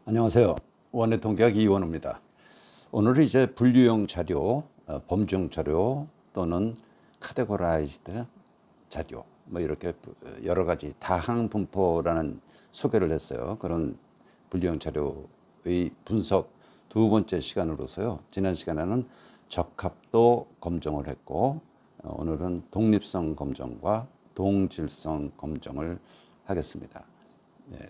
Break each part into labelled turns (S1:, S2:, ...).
S1: 안녕하세요. 원의 통계학 이원우입니다. 오늘은 이제 분류형 자료, 범주형 자료 또는 카테고라이즈드 자료 뭐 이렇게 여러 가지 다항 분포라는 소개를 했어요. 그런 분류형 자료의 분석 두 번째 시간으로서요. 지난 시간에는 적합도 검정을 했고 오늘은 독립성 검정과 동질성 검정을 하겠습니다.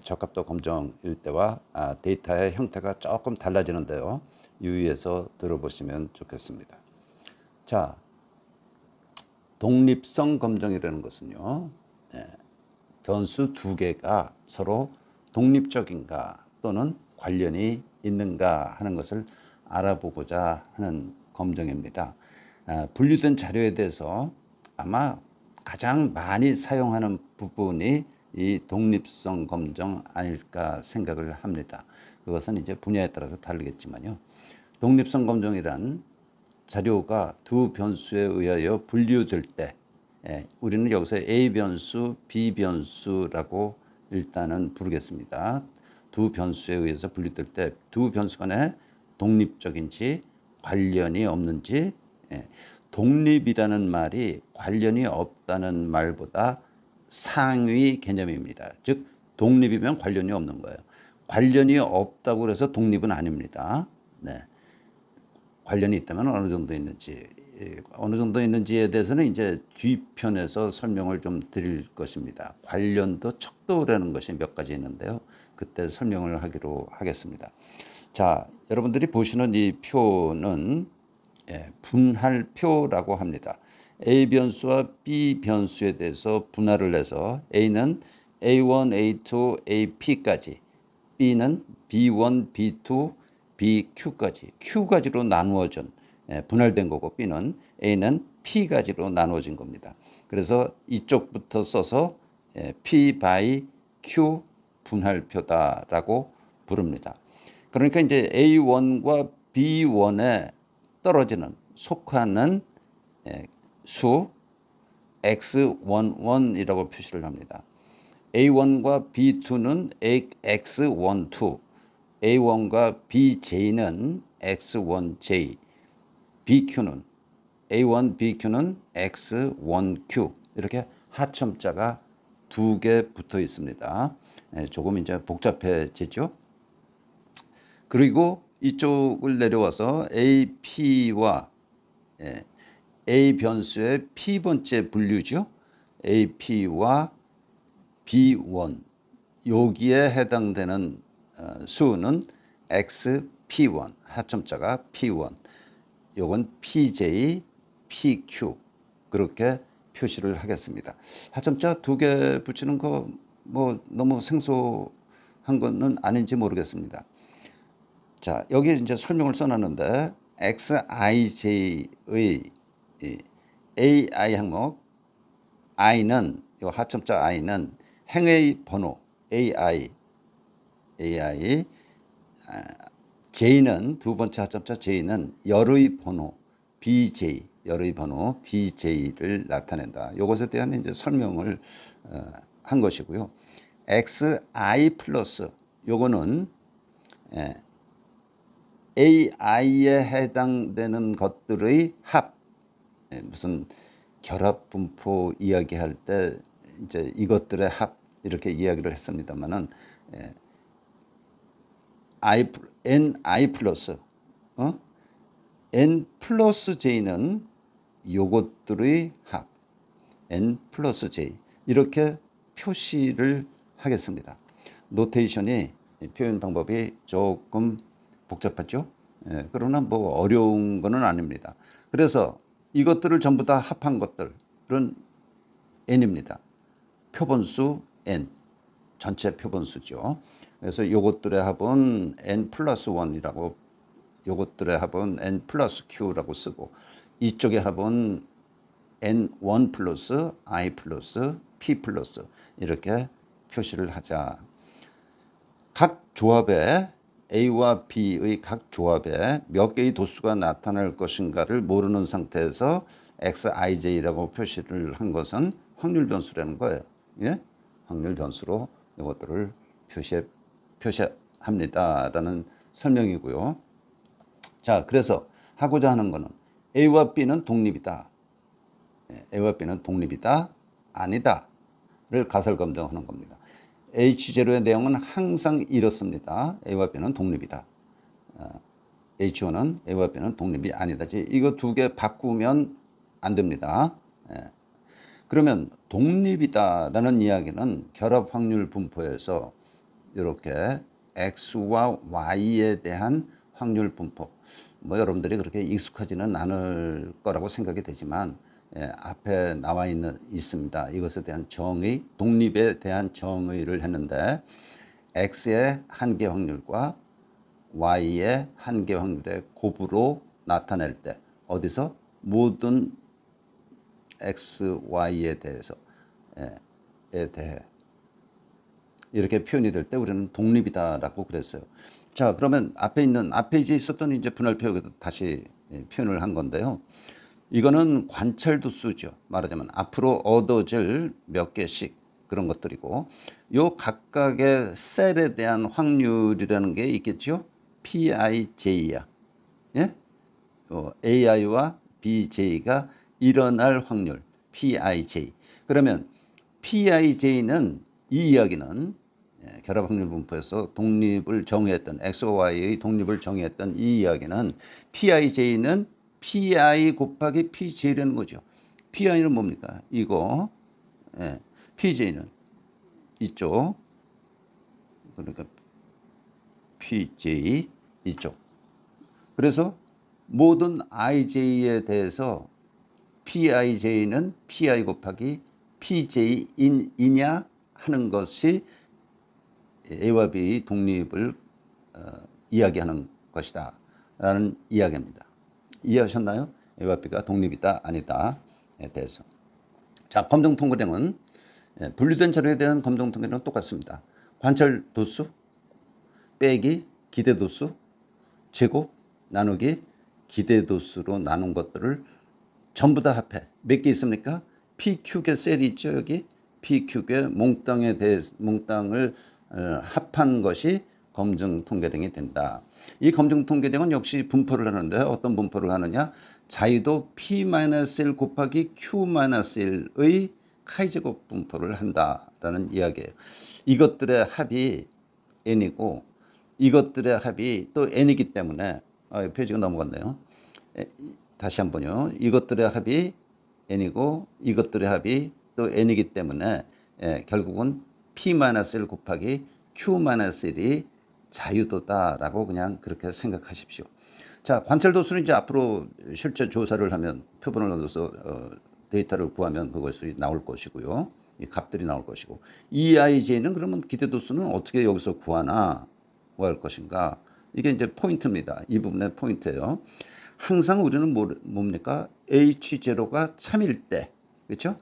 S1: 적합도 검정일 때와 데이터의 형태가 조금 달라지는데요. 유의해서 들어보시면 좋겠습니다. 자, 독립성 검정이라는 것은요. 변수 두 개가 서로 독립적인가 또는 관련이 있는가 하는 것을 알아보고자 하는 검정입니다. 분류된 자료에 대해서 아마 가장 많이 사용하는 부분이 이 독립성 검정 아닐까 생각을 합니다. 그것은 이제 분야에 따라서 다르겠지만요. 독립성 검정이란 자료가 두 변수에 의하여 분류될 때 우리는 여기서 A 변수, B 변수라고 일단은 부르겠습니다. 두 변수에 의해서 분류될 때 두 변수 간에 독립적인지 관련이 없는지 독립이라는 말이 관련이 없다는 말보다 상위 개념입니다. 즉 독립이면 관련이 없는 거예요. 관련이 없다고 해서 독립은 아닙니다. 관련이 있다면 어느 정도 있는지에 대해서는 이제 뒤편에서 설명을 좀 드릴 것입니다. 관련도 척도라는 것이 몇 가지 있는데요. 그때 설명을 하기로 하겠습니다. 자, 여러분들이 보시는 이 표는 분할표라고 합니다. A 변수와 B 변수에 대해서 분할을 해서 A는 A1, A2, AP까지, B는 B1, B2, BQ까지, Q까지로 나누어진 분할된 거고 B는 A는 P까지로 나누어진 겁니다. 그래서 이쪽부터 써서 P by Q 분할표다라고 부릅니다. 그러니까 이제 A1과 B1에 떨어지는 속하는 수 X11이라고 표시를 합니다. A1과 B2는 X12, A1과 BJ는 X1J, BQ는 A1, BQ는 X1Q 이렇게 하첨자가 두 개 붙어 있습니다. 조금 이제 복잡해지죠. 그리고 이쪽을 내려와서 AP와 A 변수의 P번째 분류죠. AP와 B1 여기에 해당되는 수는 XP1 하첨자가 P1 요건 PJ, PQ 그렇게 표시를 하겠습니다. 하첨자 두 개 붙이는 거 뭐 너무 생소한 거는 아닌지 모르겠습니다. 자, 여기 이제 설명을 써놨는데 XIJ의 AI 항목 I는 이 하첨자 I는 행의 번호 AI J는 두 번째 하첨자 J는 열의 번호 BJ 열의 번호 BJ를 나타낸다. 이것에 대한 이제 설명을 한 것이고요. XI 플러스 요거는 AI에 해당되는 것들의 합, 무슨 결합 분포 이야기할 때 이제 이것들의 합 이렇게 이야기를 했습니다만은 NI 플러스 N 플러스 J는 요것들의 합 N 플러스 J 이렇게 표시를 하겠습니다. 노테이션이 표현 방법이 조금 복잡하죠. 그러나 뭐 어려운 거는 아닙니다. 그래서 이것들을 전부 다 합한 것들은 N입니다. 표본수 N 전체 표본수죠. 그래서 요것들의 합은 N 플러스 1이라고 요것들의 합은 N 플러스 Q라고 쓰고 이쪽의 합은 N1 플러스 I 플러스 P 플러스 이렇게 표시를 하자. 각 조합에 A와 B의 각 조합에 몇 개의 도수가 나타날 것인가를 모르는 상태에서 XIJ라고 표시를 한 것은 확률 변수라는 거예요. 예? 확률 변수로 이것들을 표시하자. 합니다라는 설명이고요. 자, 그래서 하고자 하는 거는 A와 B는 독립이다. A와 B는 독립이다. 아니다.를 가설 검증하는 겁니다. H0의 내용은 항상 이렇습니다. A와 B는 독립이다. H1은 A와 B는 독립이 아니다. 이거 두 개 바꾸면 안 됩니다. 그러면 독립이다라는 이야기는 결합 확률 분포에서 이렇게 X와 Y에 대한 확률 분포, 뭐 여러분들이 그렇게 익숙하지는 않을 거라고 생각이 되지만 앞에 나와 있습니다. 이것에 대한 정의, 독립에 대한 정의를 했는데 X의 한계 확률과 Y의 한계 확률의 곱으로 나타낼 때 어디서 모든 X, Y에 대해서 에 대해 이렇게 표현이 될 때 우리는 독립이다라고 그랬어요. 자, 그러면 앞에 이제 있었던 이제 분할표에도 다시 표현을 한 건데요. 이거는 관찰도수죠. 말하자면 앞으로 얻어질 몇 개씩 그런 것들이고, 요 각각의 셀에 대한 확률이라는 게 있겠죠. PIJ야. 예? AI와 BJ가 일어날 확률, PIJ. 그러면 PIJ는 이 이야기는 결합 확률 분포에서 독립을 정의했던 X와 Y의 독립을 정의했던 이 이야기는 PIJ는 PI 곱하기 PJ라는 거죠. PI는 뭡니까? 이거. PJ는 이쪽. 그러니까 PJ 이쪽. 그래서 모든 IJ에 대해서 PIJ는 PI 곱하기 PJ이냐 하는 것이 A와 B 독립을 이야기하는 것이다 라는 이야기입니다. 이해하셨나요? A와 B가 독립이다 아니다에 대해서. 자, 검증 통계량은 분류된 자료에 대한 검증 통계량은 똑같습니다. 관찰 도수 빼기 기대 도수 제곱 나누기 기대 도수로 나눈 것들을 전부 다 합해. 몇 개 있습니까? PQ개 셀이 있죠. 여기 PQ개 몽땅을 합한 것이 검증 통계량이 된다. 이 검증 통계량은 역시 분포를 하는데 어떤 분포를 하느냐? 자유도 P-1 곱하기 Q-1의 카이제곱 분포를 한다라는 이야기예요. 이것들의 합이 n이고 이것들의 합이 또 n이기 때문에 페이지가 넘어갔네요. 다시 한번요. 이것들의 합이 n이고 이것들의 합이 또 n이기 때문에 결국은 P-1 곱하기 Q-1이 자유도다라고 그냥 그렇게 생각하십시오. 자, 관찰도수는 이제 앞으로 실제 조사를 하면 표본을 얻어서 데이터를 구하면 그것이 나올 것이고요. 이 값들이 나올 것이고, EIJ는 그러면 기대도수는 어떻게 여기서 구하나 구할 것인가? 이게 이제 포인트입니다. 이 부분의 포인트예요. 항상 우리는 뭡니까? H0가 참일 때, 그렇죠?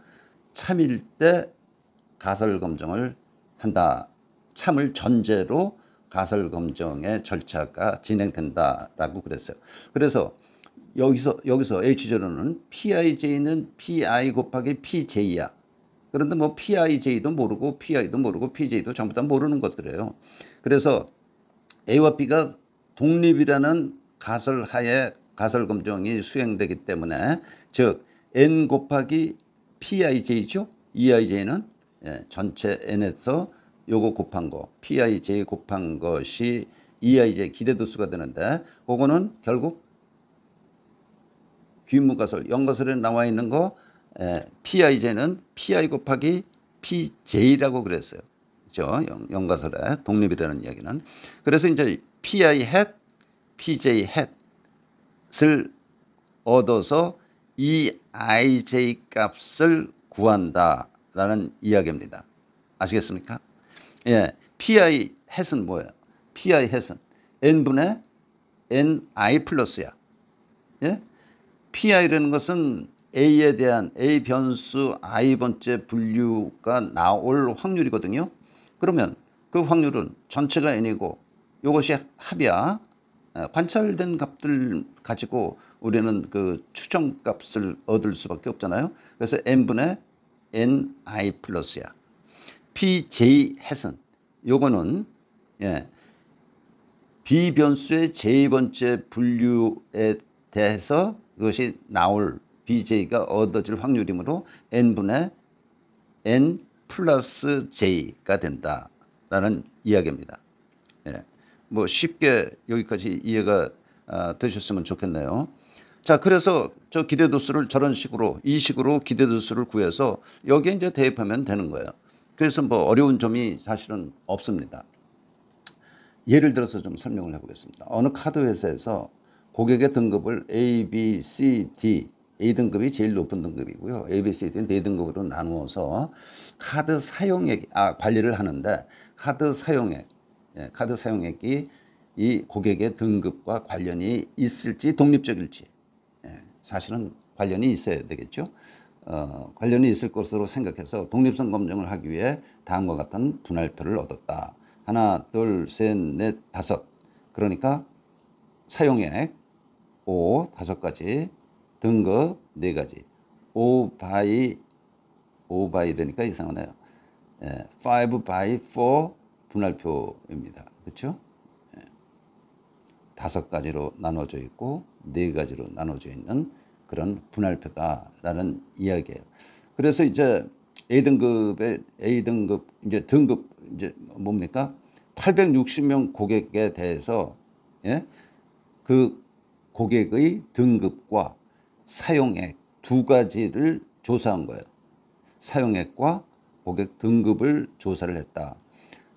S1: 참일 때 가설 검증을 한다. 참을 전제로 가설 검증의 절차가 진행된다라고 그랬어요. 그래서 여기서 H0는 PIJ는 PI 곱하기 PJ야. 그런데 뭐 PIJ도 모르고 PI도 모르고 PJ도 전부 다 모르는 것들이에요. 그래서 A와 B가 독립이라는 가설 하에 가설 검증이 수행되기 때문에 즉 N 곱하기 PIJ죠. EIJ는 전체 N에서 요거 곱한 거 PIJ 곱한 것이 EIJ 기대도수가 되는데 그거는 결국 귀무가설 연가설에 나와 있는 거 PIJ는 PI 곱하기 PJ라고 그랬어요. 그렇죠? 연가설의 독립이라는 이야기는. 그래서 이제 PI hat, PJ hat을 얻어서 이 IJ 값을 구한다라는 이야기입니다. 아시겠습니까? 예, PI hat은 뭐예요? PI hat은 n분의 ni 플러스야. 예? PI라는 것은 A에 대한 A 변수 i번째 분류가 나올 확률이거든요. 그러면 그 확률은 전체가 n이고 이것이 합이야. 관찰된 값들 가지고 우리는 그 추정 값을 얻을 수밖에 없잖아요. 그래서 n분의 ni 플러스야. PJ hat은 요거는 B 변수의 j 번째 분류에 대해서 그것이 나올 bj가 얻어질 확률이므로 n분의 n 플러스 j가 된다라는 이야기입니다. 예. 뭐 쉽게 여기까지 이해가 되셨으면 좋겠네요. 자, 그래서 저 기대도수를 저런 식으로 이 식으로 기대도수를 구해서 여기에 이제 대입하면 되는 거예요. 그래서 뭐 어려운 점이 사실은 없습니다. 예를 들어서 좀 설명을 해보겠습니다. 어느 카드 회사에서 고객의 등급을 A, B, C, D, A등급이 제일 높은 등급이고요. A, B, C, D는 4등급으로 나누어서 카드 사용액, 관리를 하는데 카드 사용액이 이 고객의 등급과 관련이 있을지 독립적일지, 사실은 관련이 있어야 되겠죠. 관련이 있을 것으로 생각해서 독립성 검증을 하기 위해 다음과 같은 분할표를 얻었다. 하나, 둘, 셋, 넷, 다섯. 그러니까 사용액 5, 5가지, 등급 4가지. 5 by 되니까 이상하네요. 5 by 4 분할표입니다. 그렇죠? 5가지로 나눠져 있고 4가지로 나눠져 있는 그런 분할표다라는 이야기예요. 그래서 이제 A등급 이제 등급 이제 뭡니까? 860명 고객에 대해서, 예? 그 고객의 등급과 사용액 2가지를 조사한 거예요. 사용액과 고객 등급을 조사를 했다.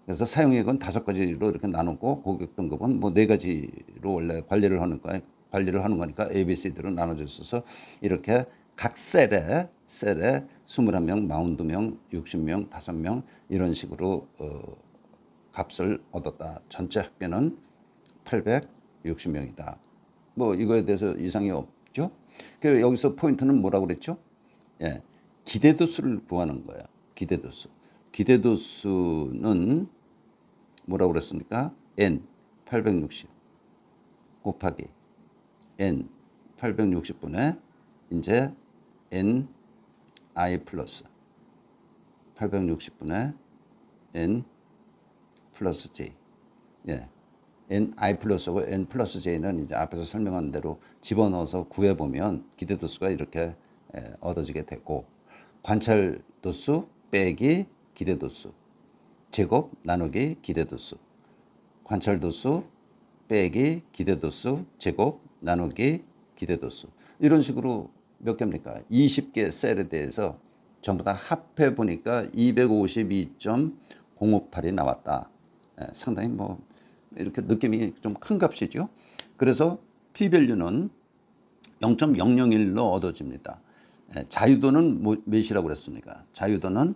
S1: 그래서 사용액은 5가지로 이렇게 나누고 고객 등급은 뭐 4가지로 원래 관리를 하는 거니까 A, B, C, D로 나눠져 있어서 이렇게 각 셀에 21명, 42명, 60명, 5명 이런 식으로 값을 얻었다. 전체 합계는 860명이다. 뭐 이거에 대해서 이상이 없죠. 그래서 여기서 포인트는 뭐라고 그랬죠? 예, 기대도수를 구하는 거예요. 기대도수는 뭐라고 그랬습니까? n 860 곱하기 n 860분의 이제 n i 플러스 860분의 n 플러스 j. 예. n i 플러스고 n 플러스 j는 이제 앞에서 설명한 대로 집어넣어서 구해보면 기대도수가 이렇게 얻어지게 되고, 관찰도수 빼기 기대도수 제곱 나누기 기대도수, 관찰도수 빼기 기대도수 제곱 나누기 기대도수, 이런 식으로 몇 개입니까? 20개 셀에 대해서 전부 다 합해 보니까 252.058이 나왔다. 상당히 뭐 이렇게 느낌이 좀 큰 값이죠. 그래서 P밸류는 0.001로 얻어집니다. 자유도는 몇이라고 그랬습니까? 자유도는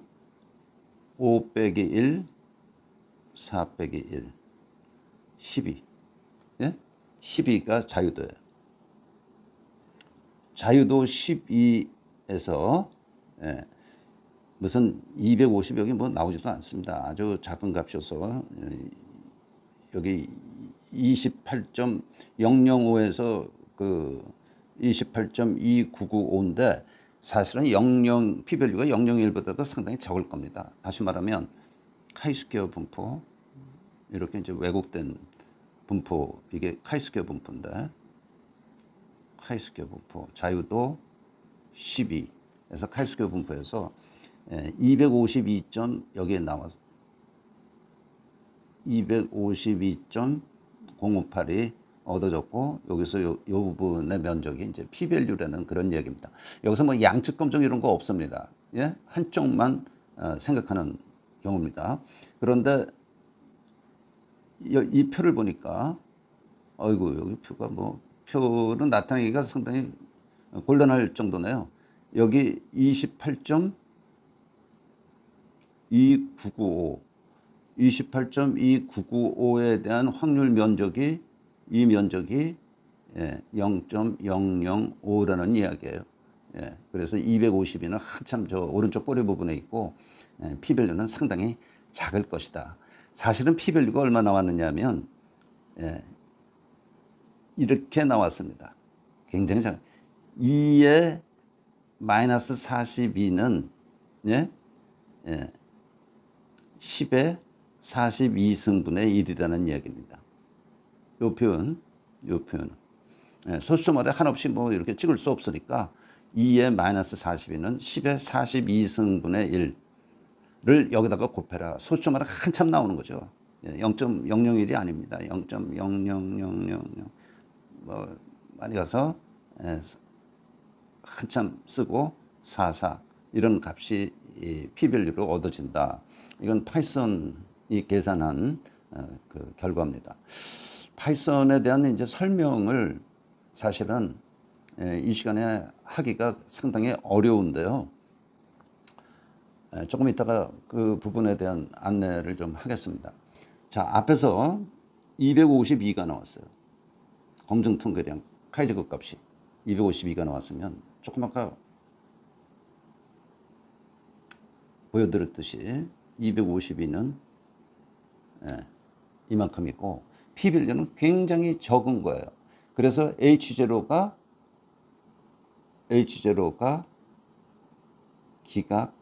S1: 5 빼기 1, 4 빼기 1, 12. 예? 12가 자유도예요. 자유도 12에서 무슨 250 여기 뭐 나오지도 않습니다. 아주 작은 값이어서 여기 28.005에서 그 28.2995인데 사실은 P밸류가 001보다도 상당히 적을 겁니다. 다시 말하면 카이스퀘어 분포, 이렇게 이제 왜곡된 분포, 이게 카이스퀘어 분포인데, 카이스퀘어 분포 자유도 12에서 카이스퀘어 분포에서 252. 여기에 나와서 252.058이 얻어졌고, 여기서 요 부분의 면적이 이제 P밸류라는 그런 얘기입니다. 여기서 뭐 양측 검증 이런 거 없습니다. 예? 한쪽만 생각하는 경우입니다. 그런데 이 표를 보니까 아이고, 여기 표가 뭐 표는 나타내기가 상당히 곤란할 정도네요. 여기 28.2995에 대한 확률 면적이, 이 면적이 0.005라는 이야기예요. 그래서 250이는 한참 저 오른쪽 꼬리 부분에 있고, P밸류는 상당히 작을 것이다. 사실은 P밸류가 얼마 나왔느냐 하면 이렇게 나왔습니다. 굉장히 작아요. 2의 마이너스 42는 10의 42승분의 1이라는 이야기입니다. 요 표현, 요 표현. 예, 소수점말에 한없이 뭐 이렇게 찍을 수 없으니까 2의 마이너스 42는 10의 42승분의 1를 여기다가 곱해라. 소수점말에 한참 나오는 거죠. 0.001이 아닙니다. 0.00000 뭐 많이 가서 한참 쓰고 44 이런 값이 p-밸류로 얻어진다. 이건 파이썬이 계산한 그 결과입니다. 파이썬에 대한 이제 설명을 사실은 이 시간에 하기가 상당히 어려운데요. 조금 이따가 그 부분에 대한 안내를 좀 하겠습니다. 자, 앞에서 252가 나왔어요. 검증통계량 카이제곱 값이 252가 나왔으면 조금 아까 보여드렸듯이 252는 이만큼이고 p-밸류는 굉장히 적은 거예요. 그래서 H0가 기각된다.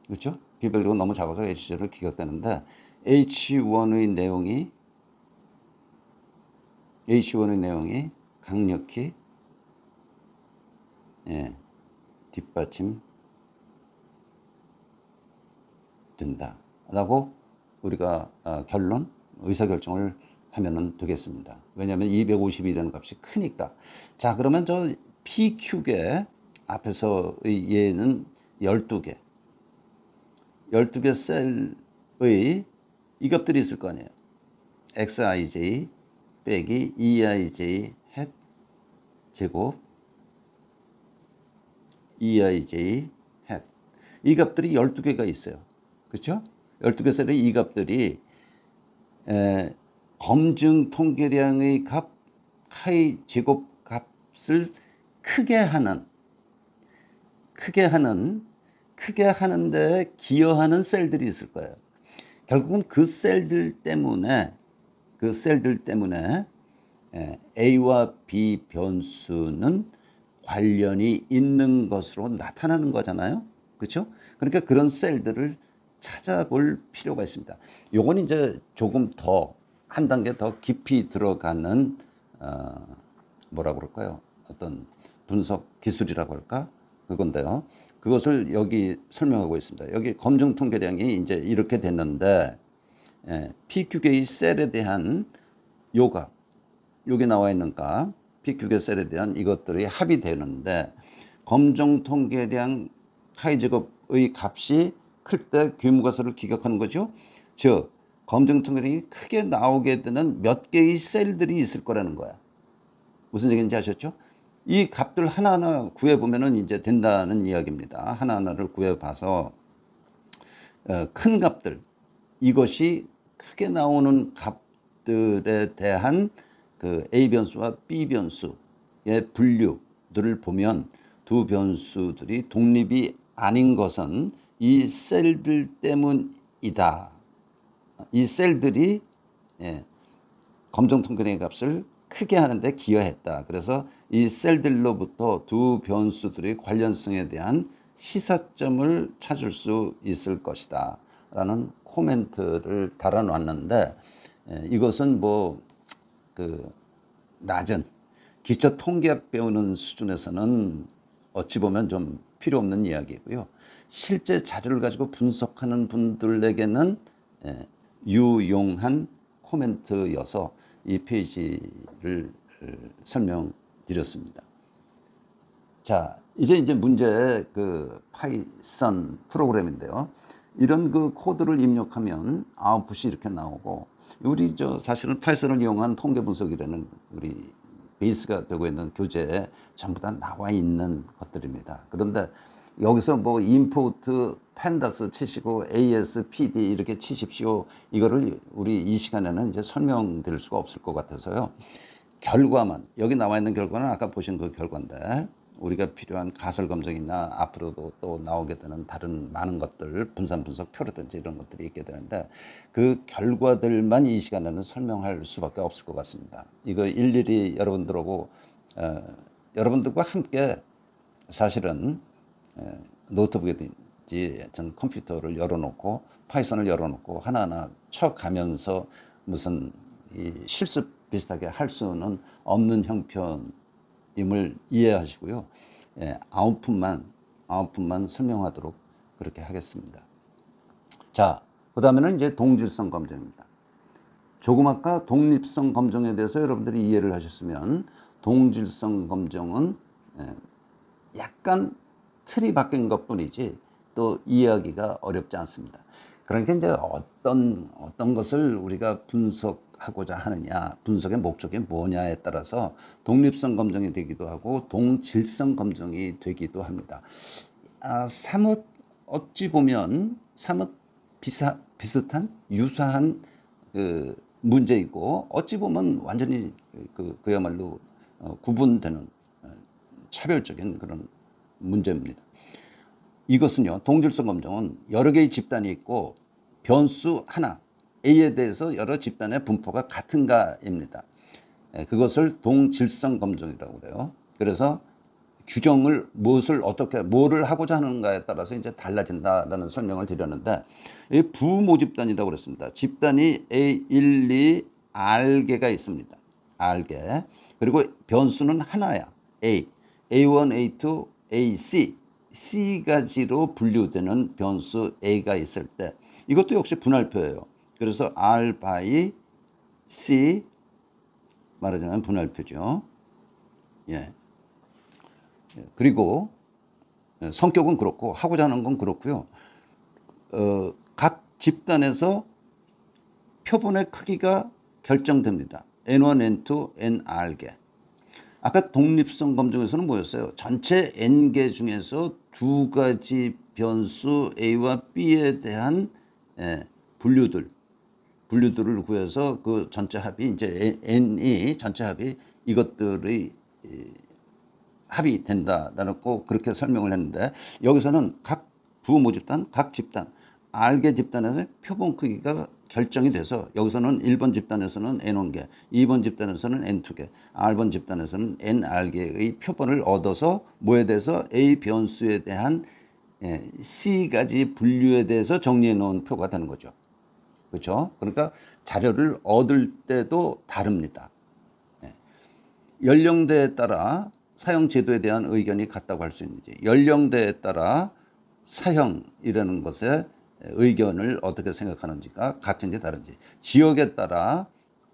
S1: 그렇죠? p-밸류가 너무 작아서 H0가 기각되는데 H1의 내용이 강력히 뒷받침 된다라고 우리가 결론, 의사결정을 하면 되겠습니다. 왜냐하면 252라는 값이 크니까. 자, 그러면 저 PQ계 앞에서의 예는 12개 셀의 이 값들이 있을 거 아니에요. xij 빼기 2ij 햇 제곱 2ij 햇. 이 값들이 12개가 있어요. 그렇죠? 12개 셀의 이 값들이 검증 통계량의 값, 카이 제곱 값을 크게 하는데 기여하는 셀들이 있을 거예요. 결국은 그 셀들 때문에 A와 B 변수는 관련이 있는 것으로 나타나는 거잖아요. 그렇죠? 그러니까 그런 셀들을 찾아볼 필요가 있습니다. 요건 이제 조금 더 한 단계 더 깊이 들어가는 뭐라 그럴까요? 어떤 분석 기술이라고 할까? 그건데요. 그것을 여기 설명하고 있습니다. 여기 검증 통계량이 이제 이렇게 됐는데 PQ계의 셀에 대한 요값, 여기 나와 있는 값, PQ계 셀에 대한 이것들이 합이 되는데 검증 통계량 카이제곱의 값이 클 때 귀무가설을 기각하는 거죠. 즉 검증 통계량이 크게 나오게 되는 몇 개의 셀들이 있을 거라는 거야. 무슨 얘기인지 아셨죠? 이 값들 하나하나 구해보면 이제 된다는 이야기입니다. 하나하나를 구해봐서 큰 값들, 이것이 크게 나오는 값들에 대한 그 A 변수와 B 변수의 분류들을 보면 두 변수들이 독립이 아닌 것은 이 셀들 때문이다. 이 셀들이 검증 통계량의 값을 크게 하는데 기여했다. 그래서 이 셀들로부터 두 변수들의 관련성에 대한 시사점을 찾을 수 있을 것이다 라는 코멘트를 달아놨는데 이것은 뭐 그 낮은 기초 통계학 배우는 수준에서는 어찌 보면 좀 필요 없는 이야기고요. 실제 자료를 가지고 분석하는 분들에게는 유용한 코멘트여서 이 페이지를 설명드렸습니다. 자, 이제 문제 그 파이썬 프로그램인데요. 이런 그 코드를 입력하면 아웃풋이 이렇게 나오고 우리 사실은 파이썬을 이용한 통계 분석이라는 우리 베이스가 되고 있는 교재에 전부 다 나와 있는 것들입니다. 그런데 여기서 뭐 임포트 펜다스 치시고 ASPD 이렇게 치십시오. 이거를 우리 이 시간에는 이제 설명드릴 수가 없을 것 같아서요. 결과만, 여기 나와 있는 결과는 아까 보신 그 결과인데 우리가 필요한 가설 검증이나 앞으로도 또 나오게 되는 다른 많은 것들, 분산 분석 표라든지 이런 것들이 있게 되는데 그 결과들만 이 시간에는 설명할 수밖에 없을 것 같습니다. 이거 일일이 여러분들하고 여러분들과 함께 사실은 노트북이든지 전 컴퓨터를 열어놓고 파이썬을 열어놓고 하나하나 쳐가면서 무슨 이 실습 비슷하게 할 수는 없는 형편임을 이해하시고요. 예, 아웃풋만 설명하도록 그렇게 하겠습니다. 자, 그 다음에는 이제 동질성 검정입니다. 조금 아까 독립성 검정에 대해서 여러분들이 이해를 하셨으면 동질성 검정은 약간 틀이 바뀐 것 뿐이지 또 이해하기가 어렵지 않습니다. 그러니까 이제 어떤 것을 우리가 분석하고자 하느냐, 분석의 목적이 뭐냐에 따라서 독립성 검정이 되기도 하고 동질성 검정이 되기도 합니다. 사뭇 어찌 보면 사뭇 비슷한 유사한 그 문제이고 어찌 보면 완전히 그야말로 구분되는 차별적인 그런 문제입니다. 이것은요, 동질성 검정은 여러 개의 집단이 있고 변수 하나 A에 대해서 여러 집단의 분포가 같은가입니다. 그것을 동질성 검정이라고 그래요. 그래서 규정을 뭐를 하고자 하는가에 따라서 이제 달라진다라는 설명을 드렸는데, 이 부모집단이라고 그랬습니다. 집단이 A1, 2, R개가 있습니다. R개. 그리고 변수는 하나야. A. A1, A2, AC. C가지로 분류되는 변수 A가 있을 때 이것도 역시 분할표예요. 그래서 R by C 말하자면 분할표죠. 예. 그리고 성격은 그렇고 하고자 하는 건 그렇고요. 각 집단에서 표본의 크기가 결정됩니다. N1, N2, NR개. 아까 독립성 검정에서는 뭐였어요? 전체 N개 중에서 두 가지 변수 A와 B에 대한 분류들을 구해서 그 전체 합이 이제 N이 전체 합이 이것들의 합이 된다라는 꼭 그렇게 설명을 했는데, 여기서는 각 부모집단, 각 집단, R개 집단에서 표본 크기가 결정이 돼서 여기서는 1번 집단에서는 N1개, 2번 집단에서는 N2개, R번 집단에서는 NR개의 표본을 얻어서 뭐에 대해서 A 변수에 대한 C가지 분류에 대해서 정리해 놓은 표가 되는 거죠. 그렇죠? 그러니까 자료를 얻을 때도 다릅니다. 연령대에 따라 사형 제도에 대한 의견이 같다고 할 수 있는지, 연령대에 따라 사형이라는 것에 의견을 어떻게 생각하는지가 같은지 다른지, 지역에 따라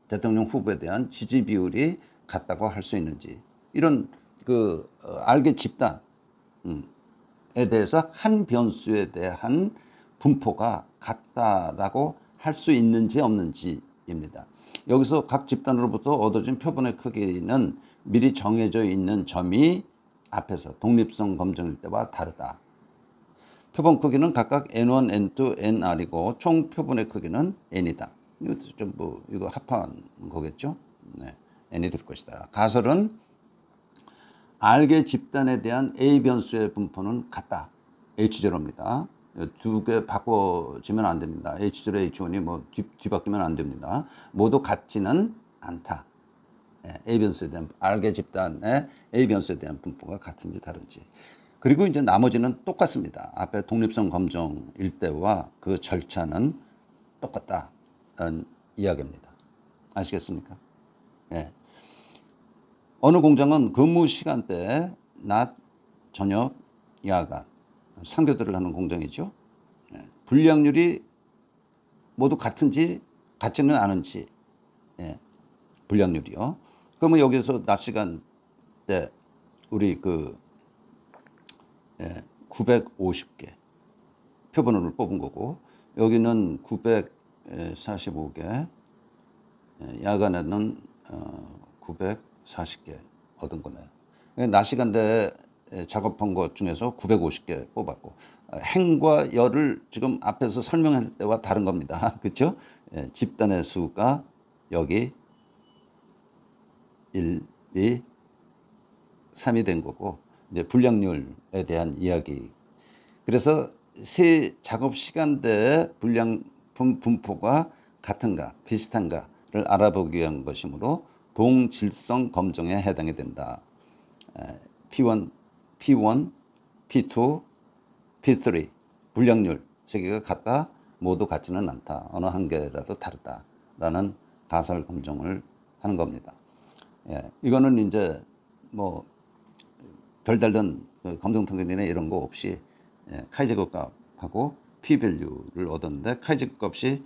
S1: 대통령 후보에 대한 지지 비율이 같다고 할 수 있는지, 이런 알게 집단에 대해서 한 변수에 대한 분포가 같다라고 할 수 있는지 없는지입니다. 여기서 각 집단으로부터 얻어진 표본의 크기는 미리 정해져 있는 점이 앞에서 독립성 검정일 때와 다르다. 표본 크기는 각각 N1, N2, NR이고 총 표본의 크기는 N이다. 이거 합한 거겠죠? 네, N이 될 것이다. 가설은 R개 집단에 대한 A 변수의 분포는 같다. H0입니다. 두 개 바꿔지면 안 됩니다. H0, H1이 뭐 뒤바뀌면 안 됩니다. 모두 같지는 않다. A 변수에 대한 R개 집단의 A 변수에 대한 분포가 같은지 다른지. 그리고 이제 나머지는 똑같습니다. 앞에 독립성 검정일 때와 그 절차는 똑같다는 이야기입니다. 아시겠습니까? 예. 어느 공장은 근무 시간대, 낮, 저녁, 야간, 3교대를 하는 공장이죠. 예. 불량률이 모두 같은지 같지는 않은지, 예. 불량률이요. 그러면 여기서 낮 시간대 우리 950개 표본을 뽑은 거고, 여기는 945개, 야간에는 940개 얻은 거네요. 낮 시간대에 작업한 것 중에서 950개 뽑았고, 행과 열을 지금 앞에서 설명할 때와 다른 겁니다. 그렇죠? 집단의 수가 여기 1, 2, 3이 된 거고, 이제 불량률에 대한 이야기. 그래서 세 작업 시간대의 불량 분포가 같은가 비슷한가를 알아보기 위한 것이므로 동질성 검정에 해당이 된다. P1, P1, P2, P3 불량률 세 개가 같다. 모두 같지는 않다. 어느 한 개라도 다르다라는 가설 검증을 하는 겁니다. 예, 이거는 이제 뭐 별다른 검증 통계나 이런 거 없이 카이제곱 값하고 p-밸류를 얻었는데 카이제곱 값이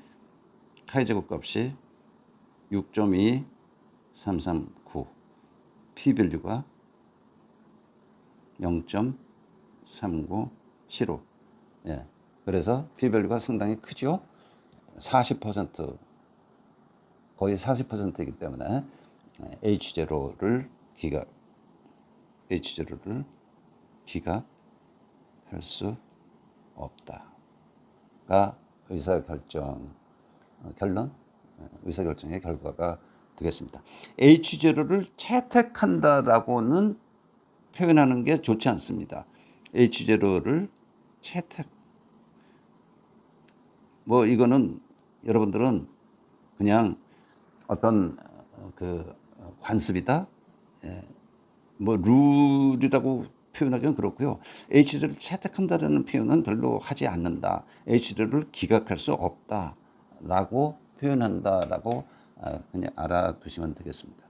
S1: 6.2339, p-밸류가 0.3975. 예, 그래서 p-밸류가 상당히 크죠. 40% 거의 40%이기 때문에 H0를 기각할 수 없다가 의사결정의 결과가 되겠습니다. H0를 채택한다라고는 표현하는 게 좋지 않습니다. H0를 뭐 이거는 여러분들은 그냥 어떤 그 관습이다, 뭐 룰이라고 표현하기는 그렇고요. H0를 채택한다라는 표현은 별로 하지 않는다. H0를 기각할 수 없다라고 표현한다라고 그냥 알아두시면 되겠습니다.